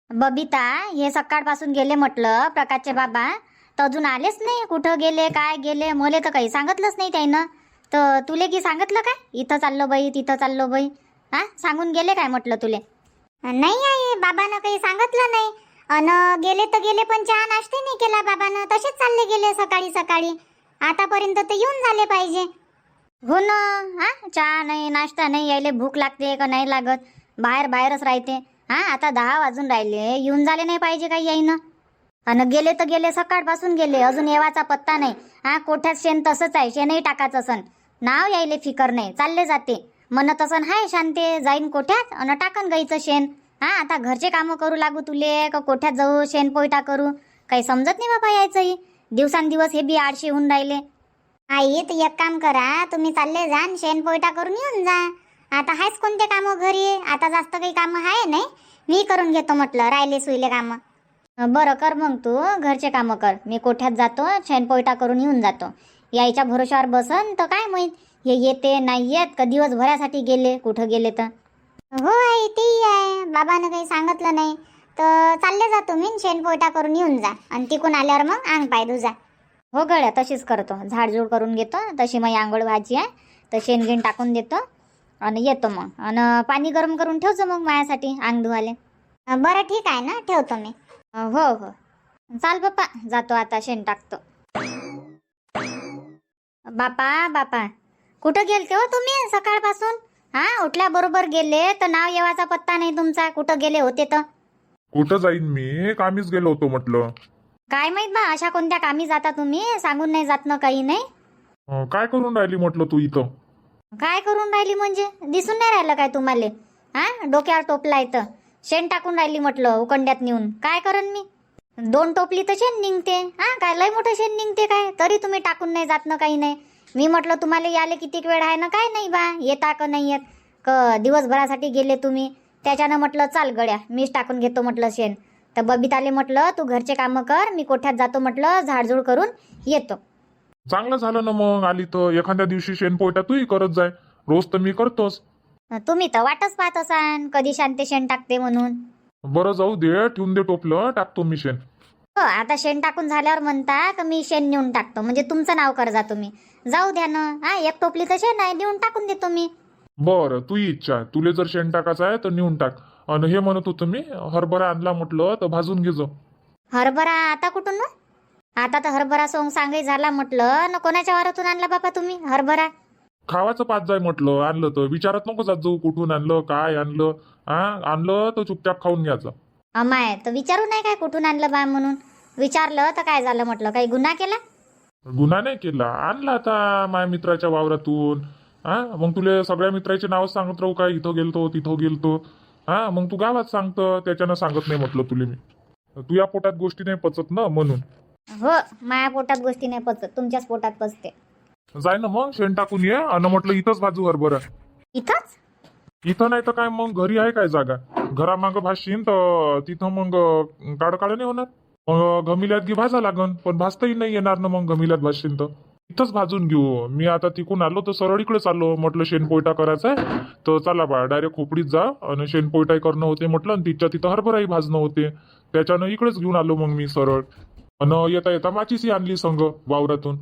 बबिता, हे सकाळपासून गेले म्हटलं प्रकाशचे बाबा, तर अजून आलेच नाही. कुठं गेले, काय गेले, मले तर काही सांगितलंच नाही त्यानं. तर तुले की सांगितलं काय, इथं चाललो बाई, तिथं चाललो बाई? हा, सांगून गेले काय म्हटलं तुले? नाही आई, बाबानं काही सांगितलं नाही. अन गेले तर गेले, पण चहा नाश्ता नाही केला बाबानं, तसेच चालले गेले सकाळी सकाळी. आतापर्यंत तर येऊन झाले पाहिजे. हो ना. हा, चहा नाही, नाश्ता नाही, यायले भूक लागते का नाही लागत? बाहेरच राहते. हा, आता 10 वाजून राहिले, येऊन झाले नाही पाहिजे काही यायनं? आणि गेले तर गेले, सकाळपासून गेले, अजून येवाचा पत्ता नाही. हा, कोठ्यात शेण तसंच आहे, शेणही टाकायचं असन, नाव यायले फिकर नाही, चालले जाते म्हणत असन हाय शांते, जाईन कोठ्यात अन टाकन गाईचं शेण. हा, आता घरचे कामं करू लागू तुले का कोठ्यात जाऊ शेण पोयटा करू? काही समजत नाही बाबा यायचंही. दिवसांदिवस हे बी आळशी होऊन राहिले. आई, तर एक काम करा, तुम्ही चालले जा न शेण पोयटा करून येऊन जा. आता आहेच कोणते कामं घरी, आता जास्त काही कामं आहे नाही, मी करून घेतो म्हटलं राहिले सुईले कामं. बरं कर मग, तू घरचे कामं कर, मी कोठ्यात जातो, शेण पोयटा करून येऊन जातो. यायच्या भरोशावर बसन तर काय माहीत हे येते नाही येत, का दिवसभरासाठी गेले, कुठं गेले तर. हो आई, तेही आहे, बाबानं काही सांगितलं नाही तर चालले जा तुम्ही, शेण पोयटा करून येऊन जा आणि तिकून आल्यावर मग अंग पाय धुजा. हो गड्या, तशीच करतो, झाडझूड करून घेतो. तशी मग आंघोळ भाजी आहे, तर शेणगीण टाकून देतो आणि येतो मग. आणि पाणी गरम करून ठेवतो मग माझ्यासाठी अंग धुवाले. बरं ठीक आहे ना, ठेवतो मी. हो हो, चाल बाप्पा, जातो आता, शेण टाकतो. बापा, कुठं गेलते हो तुम्ही सकाळपासून? हा, उठल्याबरोबर गेले तर नाव येवाचा पत्ता नाही तुमचा. कुठं गेले होते तर? कुठं जाईन मी, कामीच गेलो होतो म्हटलं. काय माहित बा, अशा कोणत्या कामी जाता तुम्ही, सांगून नाही जात ना काही नाही. काय करून राहिली म्हटलं तू इथं? काय करून राहिली म्हणजे, दिसून नाही राहिलं काय तुम्हाला? हा, डोक्यावर टोपला तर शेण टाकून राहिली म्हटलं उकंड्यात नेऊन. काय करन मी? 2 टोपली तर शेण निघते. हा, काय लय मोठं शेण निघते काय, तरी तुम्ही टाकून नाही जात ना काही नाही. मी म्हटलं तुम्हाला याले कितीक वेळ आहे ना, काय नाही बा, येता का नाही येत का, दिवसभरासाठी गेले तुम्ही, त्याच्यानं म्हटलं चाल गड्या, मीच टाकून घेतो म्हटलं शेण. तर बबिताले म्हटलं तू घरचे कामं कर, मी कोठ्यात जातो म्हटलं, झाडझूड करून येतो. चांगलं झालं ना मग, आली तर एखाद्या दिवशी शेण पोयटा तूही करत जाय, रोज तर मी करतोच. तुम्ही तर वाटच पाहत असाल कधी शांती शेण टाकते म्हणून. बरं जाऊ दे, ठेवून दे टोपलं, टाकतो मी शेण. हो, आता शेण टाकून झाल्यावर म्हणता का मी शेण नेऊन टाकतो, म्हणजे तुमचं नाव कर जा तुम्ही. जाऊ द्या ना. हा, 1 टोपली तर शेण आहे, नेऊन टाकून देतो मी. बरं, तू इच्छा आहे, तुले जर शेण टाकायचं आहे तर नेऊन टाक. आणि हे म्हणत होतं मी, हरभरा आणला म्हटलं तर भाजून घे जो. हरभरा आता कुठून ना? आता तर हरभरा सोंग सांगाय झाला म्हटलं ना. कोणाच्या वारातून आणला बाबा तुम्ही हरभरा? खावाचं पाच जाय म्हटलं, आणलं तर विचारत नको जात जाऊ कुठून आणलं, काय आणलं. आणलं तर चुपचाप खाऊन घ्यायचं. अमाय, तर विचारू नाही काय कुठून आणलं बा म्हणून? विचारलं तर काय झालं म्हटलं, काही गुन्हा केला? गुन्हा नाही केला, आणला आता माझ्या मित्राच्या वावरातून. मग तुले सगळ्या मित्राचे नाव सांगत राहू काय, इथं गेलतो तिथं गेलतो? मग तू गावात सांगतं, त्याच्यानं सांगत नाही म्हटलं तुले मी. तू या पोटात गोष्टी नाही पचत ना म्हणून. हो, माया पोटात गोष्टी नाही पचत, तुमच्याच पोटात पचते. जाय ना मग, शेण टाकून ये. आणि म्हटलं इथंच भाजू हरभरा. इथंच? इथं नाही तर काय, मग घरी आहे काय जागा? घरामागं भाजशीन तर तिथं मग काढ नाही होणार. मग घमिल्यात घे भाजा लागन, पण भाजताही नाही येणार ना मग घमिल्यात भाजशीन तर. इथंच भाजून घेऊ. मी आता तिकून आलो तर सरळ इकडे चाललो, म्हटलं शेण पोयटा करायचा आहे तर चला बा डायरेक्ट खोपडीत जा आणि शेण पोयटाही करणं होते म्हटलं, आणि तिच्या तिथं हरभराही भाजणं होते. त्याच्यानं इकडेच घेऊन आलो मग मी सरळ. आणि येता येता माचीसही आणली संग वावरातून.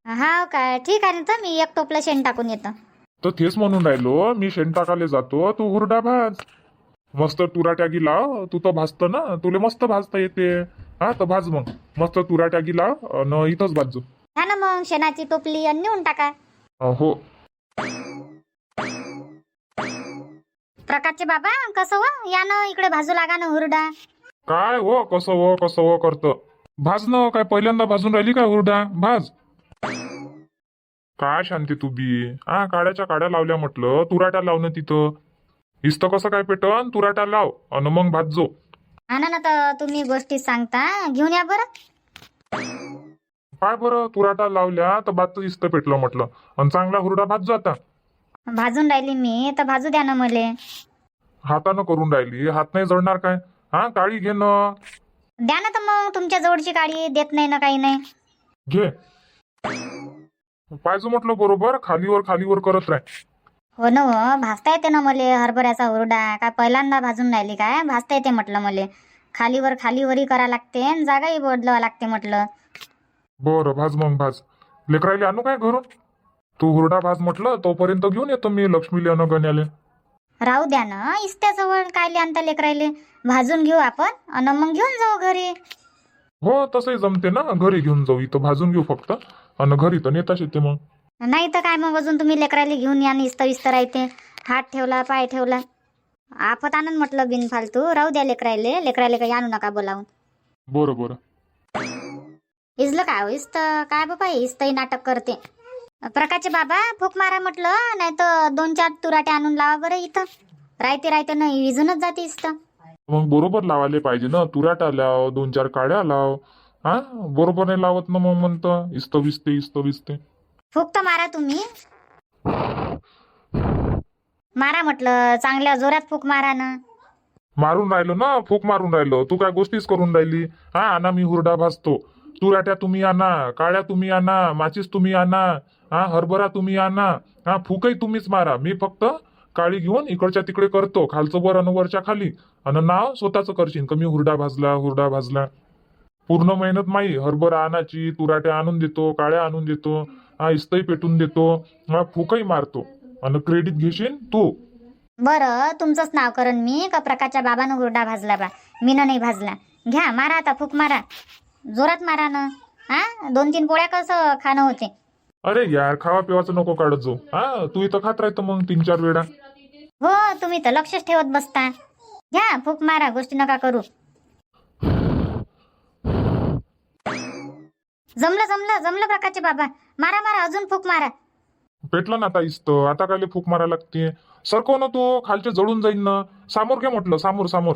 हा काय, ठीक आहे ना, तर मी 1 टोपलं शेण टाकून येतो. तर तेच म्हणून राहिलो, मी शेण टाकायला जातो, तू हुरडा भाज. मस्त तुराट्यागी लाव, तू तर भाजत ना, तुला मस्त भाजता येते. तर भाज मग मस्त तुराट्यागी लाव आणि इथंच भाजू. हा ना, मग शेणाची टोपली आणि नेऊन टाका. हो. प्रकाशचे बाबा, कसं हो, या ना इकडे भाजू लागा ना हुरडा. काय हो, कसं हो करतं. भाजणं काय पहिल्यांदा भाजून राहिली काय हुरडा? भाज. काय शांती तू बी. काड्याच्या काड्या लावल्या म्हटलं, तुराट्या लावणं तिथं. इथं कसं काय पेटन, तुराट्या लाव आणि मग भाजो. हा ना, तर तुम्ही गोष्टी सांगता, घेऊन या बरं. काय बरं, तुराटा लावल्या तर भात इथं पेटलं म्हटलं, आणि चांगला हुरडा भाजो आता. भाजून राहिली मी, तर भाजू द्या ना मले. हातानं करून राहिली, हात नाही जळणार काय? काळी घे ना. द्या ना तर मग, तुमच्या जवळची काळी देत नाही ना काही नाही. घे. पाहिजे म्हटलं बरोबर, खालीवर करत राह. हो ना, हो भाजता येते ना मले हरभऱ्याचा हुरडा. काय पहिल्यांदा भाजून राहिली काय, भाजता येते म्हटलं मले. खालीवरी करा लागते आणि जागाही बदलावा लागते म्हटलं. बरं भाज मग भाज. लेकरायले आणू काय घरून? तू हुरडा भाज म्हटलं तोपर्यंत घेऊन येतो मी लक्ष्मीले अन गण्याले. राहू द्या ना इस्त्याजवळ कायले आणता लेकरायले. भाजून घेऊ आपण आणि मग घेऊन जाऊ घरी. हो तसंही जमते ना, घरी घेऊन जाऊ. इथं भाजून घेऊ फक्त आणि घरी तर नेताच येते मग. नाही तर काय मग अजून तुम्ही लेकरायले घेऊन या इस्त राहते. हात ठेवला पाय ठेवला आपत आनंद म्हटलं बिनफालतू. राहू द्या लेकरायले काही आणू नका बोलावून. बरं बरं. इजलं काय हो इस्त काय बाबा इस्तही नाटक करते. प्रकाशचे बाबा फूक मारा म्हटलं नाही तर 2-4 तुराटे आणून लावा बरं. इथं राहते नाही विजूनच जाते इस्त. मग बरोबर लावायला पाहिजे ना. तुराटा लाव 2-4 काड्या लाव. हा बरोबर नाही लावत ना मग म्हणतं इस्त विसते. फूक तर मारा तुम्ही. मारा म्हटलं चांगल्या जोरात फूक मारा ना. मारून राहिलो ना, फूक मारून राहिलो. तू काय गोष्टीच करून राहिली. हा आणा मी हुरडा भाजतो. तुराट्या तुम्ही आणा, काळ्या तुम्ही आणा, माचीस तुम्ही आणा, हा हरभरा तुम्ही आणा. हा फूकही तुम्हीच मारा. मी फक्त काळी घेऊन इकडच्या तिकडे करतो, खालचं वर आणि वरच्या खाली. आणि नाव स्वतःच करशील का मी हुरडा भाजला. पूर्ण मेहनत माई. हरभरा आणायची, तुराट्या आणून देतो, काळ्या आणून देतो, हा इस्तही पेटून देतो, हा फूकही मारतो. आणि क्रेडिट घेशील तू. बरं तुमचंच नाव करण मी का प्रकाशच्या बाबानं हुरडा भाजला बा मीनं नाही भाजला. घ्या मारा आता फूक मारा. जोरात मारा ना. हा 2-3 पोळ्या कसं खाणं होते. अरे यार खावा पिवाचं नको काढत जाऊ. हा तू इथं खात राहतं मग 3-4 वेळा. हो तुम्ही तर लक्षच ठेवत बसता. घ्या फूक मारा गोष्टी नका करू. जमलं प्रकाशचे बाबा. मारा अजून फूक मारा. पेटलं ना आता इस्त. आता काय फूक मारा लागते. सरकव ना तू खालचे जळून जाईन ना. समोर घे म्हटलं समोर.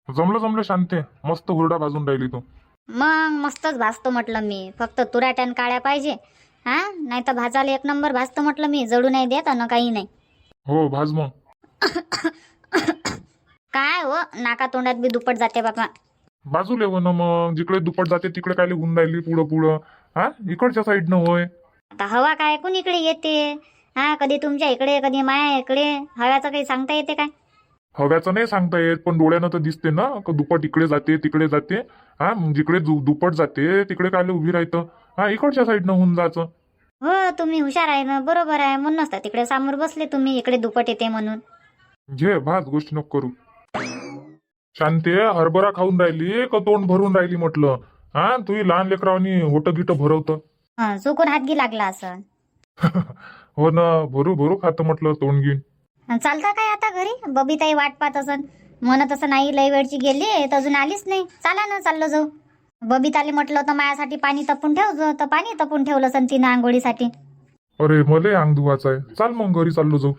जमलं शांते. मस्त हुरडा भाजून राहिली तू. मग मस्तच भाजतो म्हटलं मी. फक्त तुराट्यान काळ्या पाहिजे. हा नाही तर भाजाला 1 नंबर भाजतो म्हटलं मी. जळू नाही देत अन काही नाही. हो भाज मग. काय हो नाका तोंडात बी दुप्पट जाते बाबा. बाजूले हो ना मग. जिकडे दुप्पट जाते तिकडे काय होऊन राहिली पुढं. हा इकडच्या साईडनं होय. आता हवा काय कुणीकडे येते. हा कधी तुमच्या इकडे कधी माया इकडे. हव्याचं काही सांगता येते काय. हव्याचं नाही सांगता येत पण डोळ्यानं तर दिसते ना. दुप्पट इकडे जाते तिकडे जाते. हा मग जिकडे दुप्पट जाते तिकडे काय उभी राहतं. हा इकडच्या साईडनं होऊन जायचं. हो तुम्ही हुशार आहे ना. बरोबर आहे म्हणून नसता तिकडे समोर बसले तुम्ही. इकडे दुप्पट येते म्हणून. घे भाज गोष्टी नको करू. शांते हरभरा खाऊन राहिली का तोंड भरून राहिली म्हटलं. हा तुही लहान लेकरावानी होट गिट भरवतं. चुकून हातगी लागला असं. हो ना भरू खातं म्हटलं तोंड घेऊन. चालता काय आता घरी. बबीताई वाट पाहत असन. म्हणत असं नाही लय वेळची गेली तर अजून आलीच नाही. चला ना चाललो जाऊ. बबीताले म्हटलं होतं माझ्यासाठी पाणी तपून ठेवजो तर पाणी तपून ठेवलं सन तिनं आंघोळीसाठी. अरे मले अंग धुवाचं आहे. चाल मग घरी चाललो जाऊ.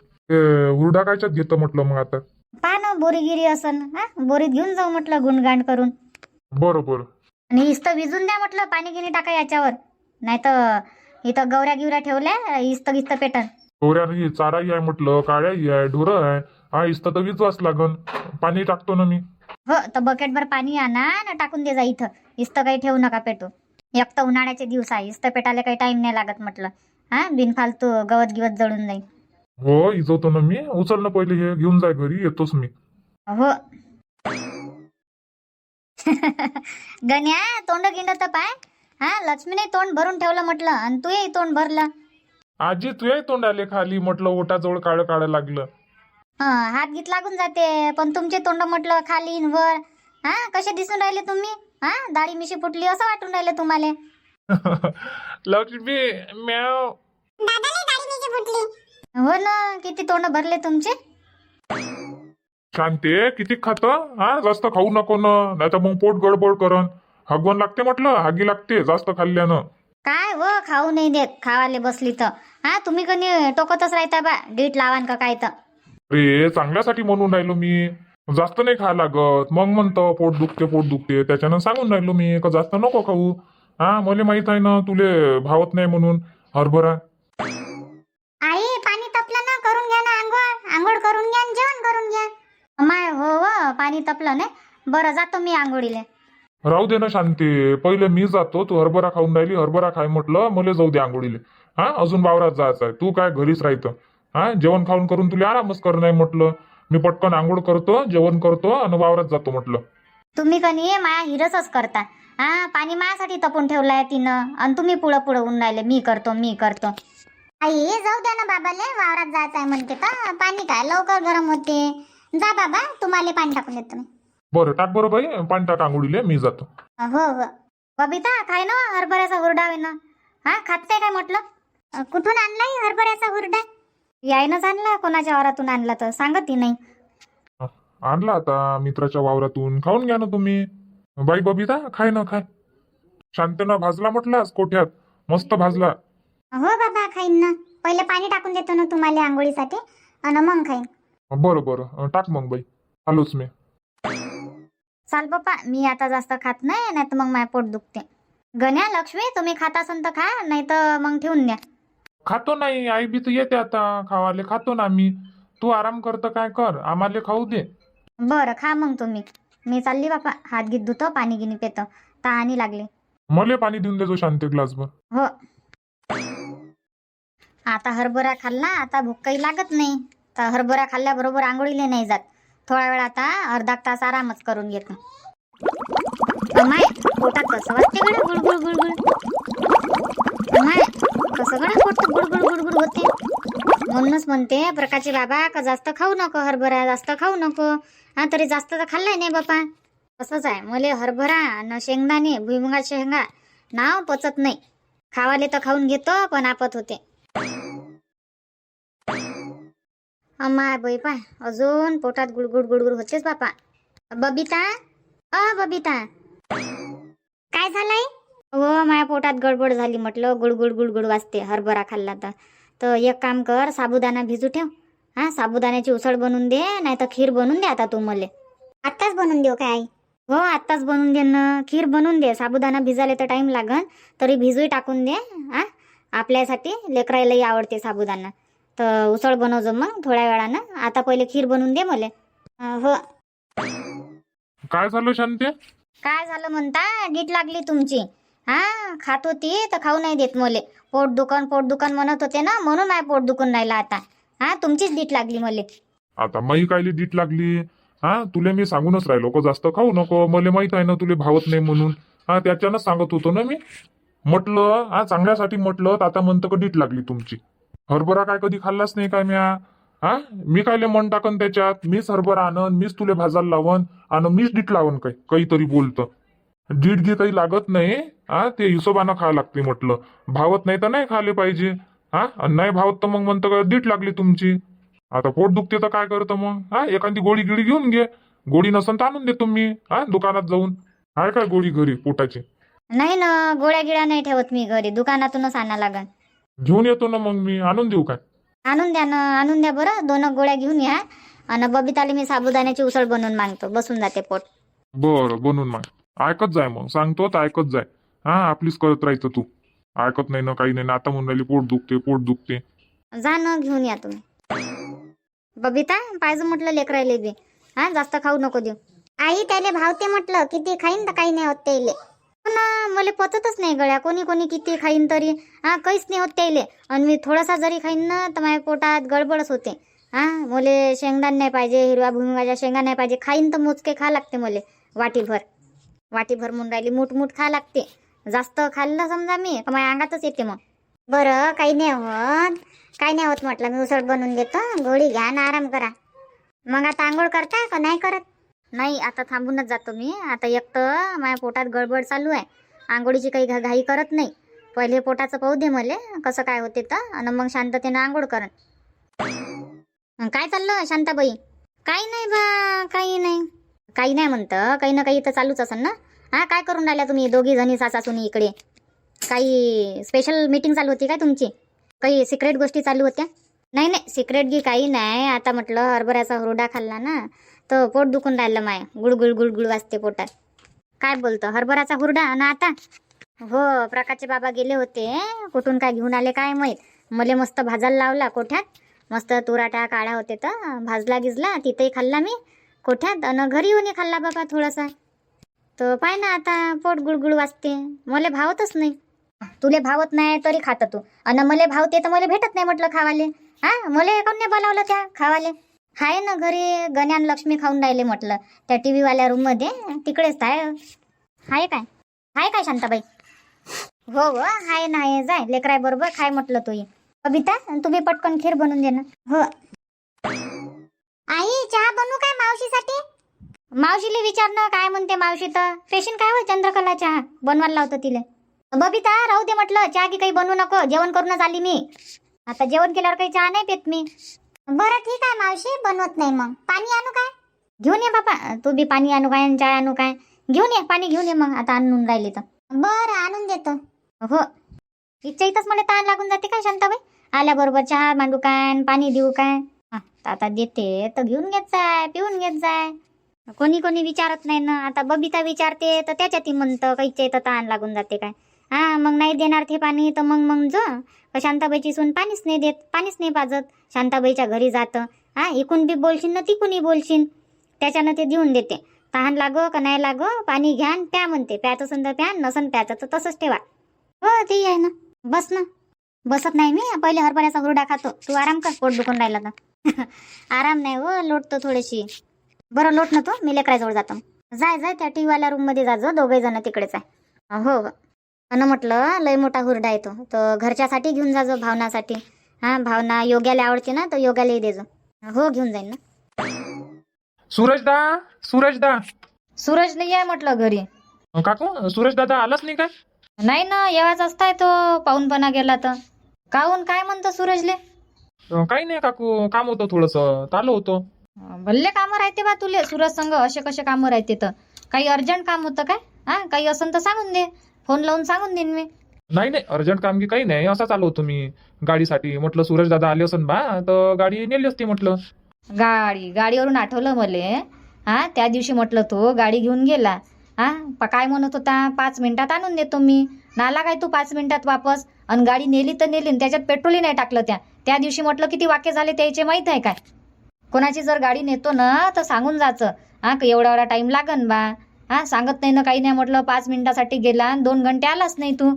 हुरडा कायच्यात घेतं म्हटलं मग आता. पहा ना बोरीगिरी असन. हा बोरीत घेऊन जाऊ म्हटलं गुणगाण करून. बरं. आणि इस्त विजून द्या म्हटलं. पाणी गिनी टाका याच्यावर. नाही तर इथं गौऱ्या गिवऱ्या ठेवल्या. इस्त पेटन. गौऱ्याही चाराही आहे म्हटलं. काळ्याही आहे ढोरं आहे. हा इस्त तर विजवाच लागन. पाणी टाकतो ना मी. हो तर बकेटभर पाणी आणा ना टाकून दे जा इथं. इस्त काही ठेवू नका पेटू. एक तर उन्हाळ्याचे दिवस आहे. इस्त पेटायला काही टाइम नाही लागत म्हटलं. हा बिनफालतू गवत जळून जाईल. हो इजवतो ना मी. उचल ना पहिले हे घेऊन जाय घरी. येतोच मी. हो गण्या तोंड गिंड तर पाय. हा लक्ष्मीने तोंड भरून ठेवलं म्हटलं आणि तूही तोंड भरलं. आजी तुझ्याही तोंड आले खाली म्हटलं. ओटाजवळ काळं लागलं. हात गीत लागून जाते. पण तुमचे तोंड म्हटलं खाली न वर. हा कसे दिसून राहिले तुम्ही. हा दाढी मिशी फुटली असं वाटून राहिले तुम्हाला. लक्ष्मी म्याव. हो ना किती तोंड भरले तुमचे. शांते किती खातं. हा जास्त खाऊ नको ना. नाही तर मग पोट गडबड करन. हगवण लागते म्हटलं. हागी लागते जास्त खाल्ल्यानं. काय हो खाऊ नाही देत. खावाले बसली तर. हा तुम्ही कधी टोकतच राहता बा. डीट लावान का काय तर. अरे चांगल्यासाठी म्हणून राहिलो मी. जास्त नाही खा लागत. मग म्हणतो पोट दुखते. त्याच्यानं सांगून राहिलो मी का जास्त नको खाऊ. हा मला माहित आहे ना तुले भावत नाही म्हणून हरभरा. आई पाणी तपलं ना. करून घ्या ना आंघोळ करून घ्या जेवण करून घ्या. माय हो पाणी तपलं नाही. बरं जातो मी आंघोळीले. राहू दे ना शांती. पहिले मी जातो. तू हरभरा खाऊन राहिली. हरभरा खाय म्हटलं. मला जाऊ दे आंघोळीले. हा अजून वावरात जायचं आहे. तू काय घरीच राहतं. हा जेवण खाऊन करून तुला आरामच कर नाही म्हटलं. मी पटकन आंघोळ करतो, जेवण करतो आणि वावरात जातो म्हटलं. तुम्ही कनी माया हिरसच करता. पाणी मायासाठी तपून ठेवलंय तिनं आणि तुम्ही पुढं पुढं होऊन राहिले मी करतो मी करतो. आई जाऊ द्या ना बाबाले, वावरात जायचं आहे म्हणते तर पाणी काय लवकर गरम होते. जा बाबा, तुम्हाला पाणी टाकून देतो मी. बरं टाक बरं बाई, पाणी टाक आंघोळीले, मी जातो. हो हो. बबिता खाय ना हरभऱ्याचा हुरडा आहे ना. खात काय काय म्हटलं. कुठून आणलाय हरभऱ्याचा हुरडा? यायनंच आणला, कोणाच्या वरातून आणला तर सांगत ती नाही. आणला आता मित्राच्या वावरातून, खाऊन घ्या ना तुम्ही. बाई बबिता खाय ना खाय. शांतनं भाजला म्हटलं आज कोठ्यात, मस्त भाजला. हो बाबा खाईन ना. पहिले पाणी टाकून देतो ना तुम्हाला आंघोळीसाठी आणि मग खाईन. बरं बरं टाक मग बाई, आलोच मी. चाल बाप्पा, मी आता जास्त खात नाही तर मग माझं पोट दुखते. गण्या लक्ष्मी तुम्ही खाता असन तर खा, नाही तर मग ठेवून द्या. खातो नाही, आई बी तर येते आता खावाले, खातो ना आम्ही. तू आराम करतं काय कर, आम्हाला खाऊ दे. बरं खा मग तुम्ही. मी चालली बापा, हात गीत धुतो, पाणी गिनी पेतो, तहानी लागली. मले पाणी देऊन देजो शांती ग्लासभर. हो. आता हरभरा खाल्ला, आता भूक काही लागत नाही. तर हरभरा खाल्ल्याबरोबर आंघोळीले नाही जात. थोडा वेळ आता अर्धा तास आरामच करून घेतो. माय पोटात कसं वाटते गड्या गुळगुळ गुळगुळ. माय कसं गड्या पोट गुळगुळ गुळगुळ होते. म्हणूनच म्हणते प्रकाशचे बाबा का जास्त खाऊ नको हरभरा, जास्त खाऊ नको. तरी जास्त तर खाल्लाय नाही बापा. तसंच आहे, मले हरभरा आणि शेंगदाणे भुईमुगाच्या शेंगा नाव पचत नाही. खावाले तर खाऊन घेतो पण आपत होते. अम्मा बाई पाय, अजून पोटात गुडगुड गुडगुड होतेच बापा. बबिता, बबिता, काय झालंय? हो माझ्या पोटात गडबड झाली म्हटलं, गुडगुड गुडगुड वाजते हरभरा खाल्ला तर एक काम कर, साबुदाणा भिजू ठेव. साबुदाण्याची उसळ बनवून दे, नाही तर खीर बनवून दे आता तू मले. आत्ताच बनवून देऊ काय आई? हो आत्ताच बनवून दे ना, खीर बनवून दे. साबुदाणा भिजायला तर टाइम लागन, तरी भिजूही टाकून दे. आपल्यासाठी लेकरायलाही आवडते साबुदाणा. तर उसळ बनवजो मग थोड्या वेळानं. आता पहिले खीर बनवून दे मले. हो. काय झालं शांती? काय झालं म्हणता, गीट लागली तुमची. खात होती तर खाऊ नाही देत मले. पोट दुकान म्हणत होते ना, म्हणून माझं पोट दुखून राहिलं आता. तुमचीच गीट लागली मले. आता मई कायली डीट लागली? तुले मी सांगूनच राहिलो को जास्त खाऊ नको, मला माहित आहे ना तुले भावत नाही म्हणून. त्याच्यानंच सांगत होतो ना मी. म्हटलं चांगल्यासाठी म्हटलं, तर आता म्हणतं का डीट लागली तुमची. हरभरा काय कधी खाल्लाच नाही काय म्या? मी कायले मन टाकन त्याच्यात? मीच हरभरा आणन, मीच तुले भाजायला लावन आणि मीच डीट लावन काय काहीतरी बोलतं. डीट घे काही लागत नाही. ते हिशोबानं खायला लागते म्हटलं. भावत नाही तर नाही खायला पाहिजे. नाही भावत तर मग म्हणतं का डीट लागली तुमची. आता पोट दुखते तर काय करतं मग? एखादी गोळी गिळी घेऊन घे. गोळी नसन तर आणून देतो मी दुकानात जाऊन. आहे काय गोळी घरी पोटाची? नाही ना, गोळ्या गिळ्या नाही ठेवत मी घरी, दुकानातूनच आणा लागन. घेऊन येतो ना मग मी, आणून देऊ काय? आणून द्या ना, आणून द्या बरं. 2 गोळ्या घेऊन या. आणि बबिताले मी साबुदाण्याची उसळ बनवून मागतो, बसून जाते पोट. बरं बनवून मग ऐकत जाय, मग सांगतो तर ऐकत जाय. आपलीच करत राहायचं तू. ऐकत नाही ना, काही नाही ना. आता म्हणून राहिली पोट दुखते पोट दुखते. जा ना, घेऊन या तुम्ही. बबिता पाहिजे म्हटलं लेकरायले बी. जास्त खाऊ नको देऊ. आई त्याला भावते म्हटलं, किती खाईन तर काही नाही होत त्याले. ना मला पचतच नाही गळ्या. कोणी किती खाईन तरी काहीच नाही होत त्याले. आणि मी थोडासा जरी खाईन ना तर माझ्या पोटात गडबडच होते. मले शेंगदाणे नाही पाहिजे, हिरव्या भुईमुगाच्या शेंगा नाही पाहिजे. खाईन तर मोजके खा लागते मले. वाटीभर म्हणून राहिली, मूठ खा लागते. जास्त खाल्लं समजा मी तर माझ्या अंगातच येते मग. बरं काही नाही होत म्हटलं, मी उसळ बनवून देतो. गोळी घ्या ना, आराम करा. मग आता आंघोळ करता का नाही करत? नाही, आता थांबूनच जातो मी. आता एकटं माझ्या पोटात गडबड चालू आहे. आंघोळीची काही घाई करत नाही. पहिले पोटाचं पाहू दे मले कसं काय होते तर, आणि मग शांततेनं आंघोळ करन. काय चाललं शांताबाई? काही नाही बा, काही नाही म्हणतं. काही ना काही तर चालूच असेल ना. काय करून राहिल्या तुम्ही दोघी जणी सासूनी इकडे? काही स्पेशल मीटिंग चालू होती काय तुमची? काही सिक्रेट गोष्टी चालू होत्या? नाही सिक्रेट गी काही नाही. आता म्हटलं हरभऱ्याचा हुरडा खाल्ला ना तर पोट दुखून राहिलं माय. गुळगुळ वाजते पोटात. काय बोलतं, हरभऱ्याचा हुरडा ना आता? हो, प्रकाशचे बाबा गेले होते. कुठून काय घेऊन आले काय माहीत. मले मस्त भाजायला लावला कोठ्यात. मस्त तुराट्या काळ्या होते तर भाजला गिजला, तिथेही खाल्ला मी कोठ्यात. आणि घरी येऊन खाल्ला बाबा थोडासा. तर पाय ना आता पोट गुळगुळ वाजते. मला भावतच नाही. तुले भावत नाही तरी खात तू, आणि मला भावते तर मला भेटत नाही म्हटलं खावाले. मला कोण नाही बोलावलं त्या खावाले. हाय ना घरी गण्यान लक्ष्मी खाऊन राहिले म्हटलं त्या टी व्हीवाल्या रूममध्ये तिकडेच हाय काय शांताबाई? हो हो हाय ना हाय जाय लेकराय बरोबर खाय म्हटलं तू कविता तुम्ही पटकन खीर बनवून दे ना. हो. आई चहा बनवू काय मावशीसाठी? मावशीला विचार ना काय म्हणते मावशी तर पेशंट काय हो चंद्रकला चहा बनवायला लावतो तिले. बबिता राहू दे म्हटलं चहा की काही बनवू नको जेवण करूनच आली मी. आता जेवण केल्यावर काही चहा नाही पित मी. बरं ठीक आहे मावशी बनवत नाही मग. पाणी आणू काय? घेऊन ये बापा तू बी पाणी आणू काय आणि चहा आणू काय घेऊन ये पाणी घेऊन ये मग आता आणून राहिली तर. बरं आणून देतो. हो इच्छा इथंच मला ताण लागून जाते काय शांताबाई आल्याबरोबर चहा मांडू काय आणि पाणी देऊ काय. आता देते तर घेऊन घेत जाय पिऊन घेत जाय. कोणी कोणी विचारत नाही ना आता बबिता विचारते तर त्याच्यातही म्हणतं काहीच्या इथं ताण लागून जाते काय. मग नाही देणार ते पाणी तर मग जो शांताबाईची सून पाणीच नाही देत पाणीच नाही पाजत शांताबाईच्या घरी जातं. इकून बी बोलशील ना तिकूनही बोलशील त्याच्यानं ते देऊन देते. तहान लागो का नाही लागो पाणी घ्या प्या म्हणते प्याचं संद प्या नसन प्याचं तर तसंच ठेवा. हो ते आहे ना बस ना. बसत नाही मी पहिले हरभऱ्याचा हुरडा खातो तू आराम कर पोट दुखून राहिला तर. आराम नाही हो लोटतो थोडीशी. बरं लोट ना तू मी लेकराजवळ जातो. जाय त्या टी व्हीवाल्या रूम मध्ये जाजो दोघे जण तिकडेच आहे. हो हो अन म्हटलं लय मोठा हुरडा येतो तर घरच्यासाठी घेऊन जाजो भावनासाठी. भावना योग्याला आवडते ना तर योग्यालाही देजो. हो घेऊन जाईन ना. सूरजदा सूरज नाही आहे म्हटलं घरी. काकू सूरज दादा आलाच नाही काय? नाही ना येवाच असताय तो पाहूनपणा गेला तर. काहून काय म्हणतो सूरजले? काही नाही काकू काम होतं थोडस आलो होतो. भल्ले कामं राहते बा तुले सूरज संग असे कसे कामं राहते तर. काही अर्जंट काम होतं काय? काही असं तर सांगून दे फोन लावून सांगून देईन मी. नाही अर्जंट काम की काही नाही असाच आलो होतो मी गाडीसाठी. म्हटलं सूरज दादा आले असन बा तर गाडी नेली असती म्हटलं. गाडीवरून आठवलं मले. त्या दिवशी म्हटलं तो गाडी घेऊन गेला. काय म्हणत होता 5 मिनिटात आणून देतो मी. नाला काय तू 5 मिनिटात वापस आणि गाडी नेली तर नेली त्याच्यात पेट्रोलही नाही टाकलं. त्या दिवशी म्हटलं किती वाक्य झाले त्याचे माहित आहे काय. कोणाची जर गाडी नेतो ना तर सांगून जायचं एवढा टाइम लागन बा. सांगत नाही ना काही नाही म्हटलं 5 मिनिटासाठी गेला आणि 2 घंटे आलाच नाही तू.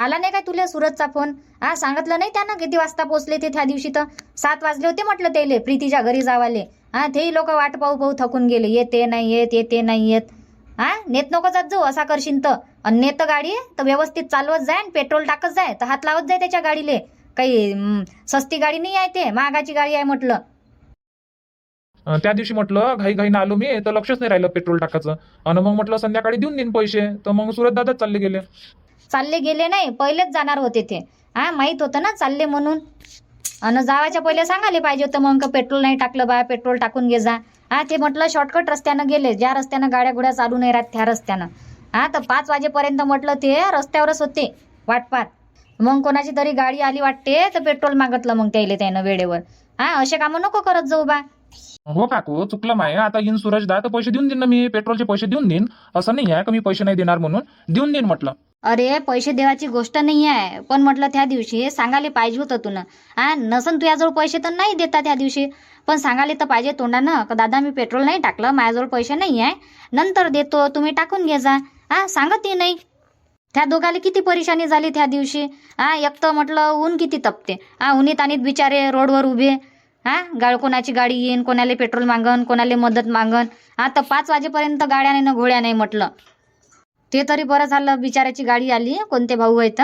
आला नाही काय तुला सूरजचा फोन? सांगितलं नाही त्यानं किती वाजता पोचले ते त्या दिवशी तर 7 वाजले होते म्हटलं त्याले प्रीतीच्या घरी जावाले. तेही लोक वाट पाहू थकून गेले येते नाही येत. नेत नको जात जाऊ असा करशील तर. आणि नेत गाडी तर व्यवस्थित चालवत जाय पेट्रोल टाकत जाय तर हात लावत जाय त्याच्या गाडीले. काही सस्ती गाडी नाही आहे ते महागाची गाडी आहे म्हटलं. त्या दिवशी म्हटलं घाईनं आलो मी तर लक्षच नाही राहिलं पेट्रोल टाकायचं. आणि मग म्हटलं संध्याकाळी देऊन देईन पैसे तर मग सूरज दादाच चालले गेले नाही पहिलेच जाणार होते ते. माहित होतं ना चालले म्हणून. आणि जावाच्या पहिले सांगायला पाहिजे होतं मग पेट्रोल नाही टाकलं बा पेट्रोल टाकून घे जा. ते म्हटलं शॉर्टकट रस्त्यानं गेले ज्या रस्त्यानं गाड्या गुड्या चालू नाही राहत त्या रस्त्यानं. तर 5 वाजेपर्यंत म्हटलं ते रस्त्यावरच होते वाटपात. मग कोणाची तरी गाडी आली वाटते तर पेट्रोल मागितलं मग त्यानं वेळेवर. असे कामं नको करत जाऊ बा. हो काकू चुकलं माय. आता येईन सूरज दा तर पैसे देऊन देईन ना मी पेट्रोलचे पैसे देऊन देईन. असं नाही आहे का मी पैसे नाही देणार म्हणून देऊन देईन म्हटलं. अरे पैसे देवाची गोष्ट नाही आहे पण म्हटलं त्या दिवशी सांगायला पाहिजे होतं तुला. नसन तुझ्याजवळ पैसे तर नाही देता त्या दिवशी पण सांगायला तर पाहिजे तोंडानं का दादा मी पेट्रोल नाही टाकलं माझ्याजवळ पैसे नाही आहे नंतर देतो तुम्ही टाकून घे जा. सांगतही नाही. त्या दोघाला किती परेशानी झाली त्या दिवशी. एक तर म्हटलं ऊन किती तपते. उन्हीत आणीत बिचारे रोडवर उभे. कोणाची गाडी येईन कोणाला पेट्रोल मागन कोणाला मदत मागन. तर 5 वाजेपर्यंत गाड्या नाही ना घोड्या नाही म्हटलं. ते तरी बरं झालं बिचाराची गाडी आली कोणते भाऊ आहेत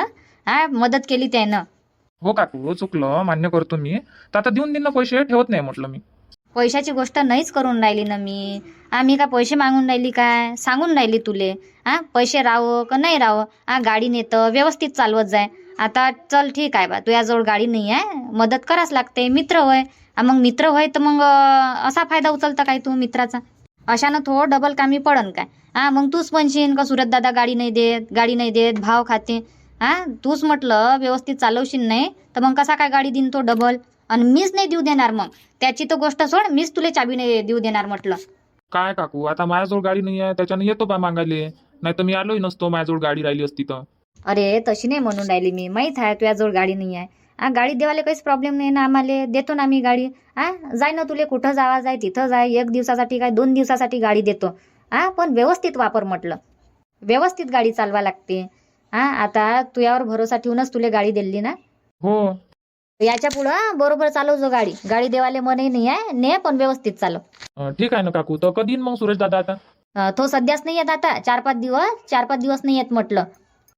मदत केली त्यानं. हो काकू चुकलं मान्य करतो मी. तर आता देऊन देईन ना पैसे ठेवत नाही म्हटलं मी. पैशाची गोष्ट नाहीच करून राहिली ना मी. आम्ही का पैसे मागून राहिली काय सांगून राहिली तुले. पैसे राहो का नाही राहो गाडी नेतं व्यवस्थित चालवत जाय. आता चल ठीक आहे बा तुझ्याजवळ गाडी नाही आहे मदत कराच लागते मित्र होय. मग मित्र होय तर मग असा फायदा उचलता काय तू मित्राचा. अशानं थोडं डबल कामी पडन काय. मग तूच म्हणशील का सूरज दादा गाडी नाही देत भाव खाते. तूच म्हटलं व्यवस्थित चालवशील नाही तर मग कसा काय गाडी देईन तो डबल. आणि मीच नाही देऊ देणार मग त्याची तर गोष्ट सोड मीच तुला चाबी नाही देऊ देणार म्हटलं. काय काकू आता माझ्याजवळ गाडी नाही आहे त्याच्यानं येतो बा मागायले. नाही तर मी आलोही नसतो माझ्याजवळ गाडी राहिली असती तर. अरे तशी नाही म्हणून राहिली मी माहीत आहे तुझ्याजवळ गाडी नाही आहे. गाडी देवाले काहीच प्रॉब्लेम नाही ना आम्हाला देतो ना मी गाडी. जाय ना तुले कुठं जावा जाय तिथं जाय 1 दिवसासाठी काय 2 दिवसासाठी गाडी देतो. पण व्यवस्थित वापर म्हटलं व्यवस्थित गाडी चालवा लागते. आता तुझ्यावर भरोसा ठेवूनच तुला गाडी दिली ना. हो याच्या पुढं बरोबर चालवजो गाडी. गाडी देवाले मनही नाही आहे, ने पण व्यवस्थित चालव. ठीक आहे ना काकू. तर कधी येईन मग सुरेश दादा आता? तो सध्याच नाही येत आता, 4-5 दिवस नाही येत म्हटलं.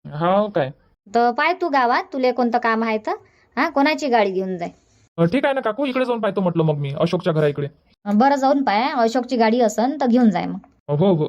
हो काय? तर पाय तू गावात, तुले कोणतं काम आहे तर कोणाची गाडी घेऊन जाय. ठीक आहे ना काकू, इकडे जाऊन पाहतो म्हटलं मग मी अशोकच्या घरा इकडे. बरं जाऊन पाय, अशोकची गाडी असन तर घेऊन जाय मग. हो हो.